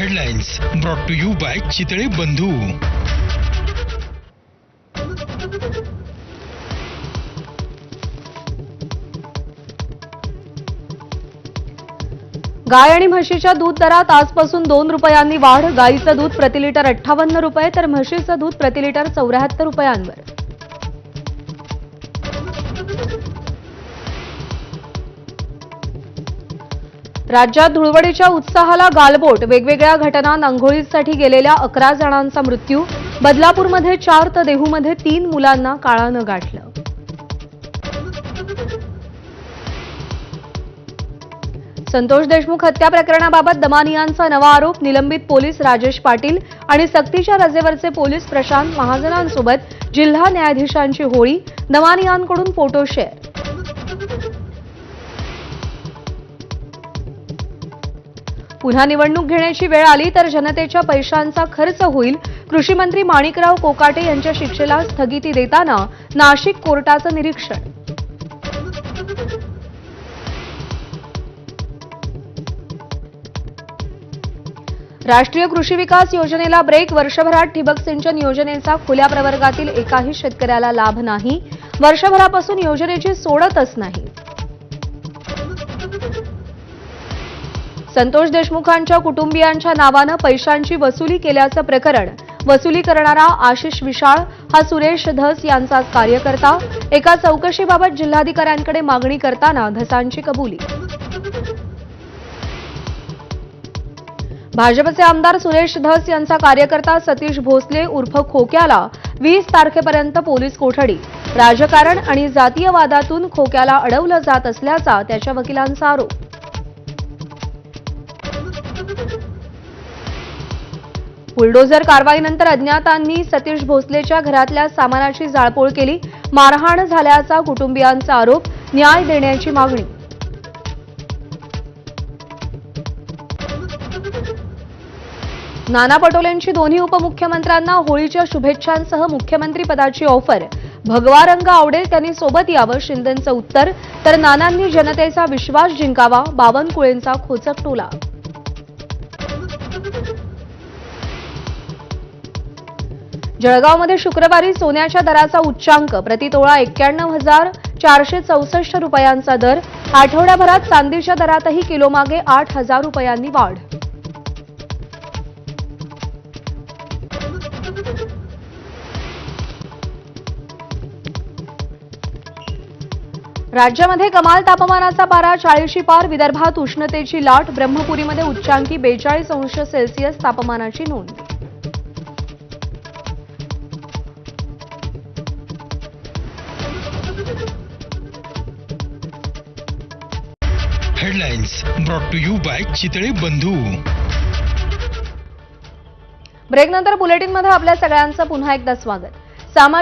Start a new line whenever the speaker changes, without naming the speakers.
Headlines brought to you by Chitale Bandhu.
गाय आणि म्हशीच्या दूध दरात आजपासून 2 रुपयांनी वाढ। गाईचं दूध प्रति लिटर 58 रुपये तर म्हशीचं दूध प्रति लिटर 74 रुपयांवर। राज्यात धुळवडीच्या उत्साहाला गालबोट। वेगवेगळ्या घटना। अंघोळीसाठी गेलेल्या 11 जणांचा मृत्यू। बदलापूरमध्ये 4 तर देहूमध्ये 3 मुलांना काळानं गाठलं। संतोष देशमुख हत्या प्रकरणाबाबत दमानियांचा नवा आरोप। निलंबित पोलीस राजेश पाटील आणि सक्तीच्या रजेवरचे पोलीस प्रशांत महाजनांसोबत जिल्हा न्यायाधीशांची होळी। दमानियांकडून photo share. पुन्हा निवडणूक घेण्याची वेळ आली तर जनतेच्या पैशांचा खर्च होईल। कृषी मंत्री माणिकराव कोकाटे यांच्या शिक्षेला स्थगिती देताना नाशिक कोर्टाचं निरीक्षण। राष्ट्रीय कृषी विकास योजनेला ब्रेक। वर्षभरात ठिबक सिंचन योजनेचा खुल्या प्रवर्गातील एकाही शेतकऱ्याला लाभ नाही। वर्षभरापासून योजनेची सोडतच नाही। संतोष देशमुखांच्या कुटुंबियांच्या नावानं पैशांची वसुली केल्याचं प्रकरण। वसुली करणारा आशिष विशाळ हा सुरेश धस यांचाच कार्यकर्ता। एका चौकशीबाबत जिल्हाधिकाऱ्यांकडे मागणी करताना धसांची कबुली। भाजपचे आमदार सुरेश धस यांचा कार्यकर्ता सतीश भोसले उर्फ खोक्याला 20 तारखेपर्यंत पोलीस कोठडी। राजकारण आणि जातीयवादातून खोक्याला अडवलं जात असल्याचा त्याच्या वकिलांचा आरोप। बुलडोझर कारवाईनंतर अज्ञातांनी सतीश भोसलेच्या घरातल्या सामानाची जाळपोळ केली। मारहाण झाल्याचा कुटुंबियांचा आरोप। न्याय देण्याची मागणी। नाना पटोलेंची दोन्ही उपमुख्यमंत्र्यांना होळीच्या शुभेच्छांसह मुख्यमंत्री पदाची ऑफर। भगवा रंग आवडेल त्यांनी सोबत यावं शिंदेंचं उत्तर। तर नानांनी जनतेचा विश्वास जिंकावा बावनकुळेंचा खोचक टोला। जळगावमध्ये शुक्रवारी सोन्याच्या दराचा उच्चांक। प्रतितोळा 91,464 रुपयांचा दर। आठवड्याभरात चांदीच्या दरातही किलोमागे 8,000 रुपयांनी वाढ। राज्यामध्ये कमाल तापमानाचा पारा 40शी पार। विदर्भात उष्णतेची लाट। ब्रह्मपुरीमध्ये उच्चांकी 42 अंश सेल्सिअस तापमानाची नोंद।
Headlines brought to you by Chitale Bandhu.
ब्रेकनंतर बुलेटिनमध्ये आपल्या सगळ्यांचं पुन्हा एकदा स्वागत। सामाजिक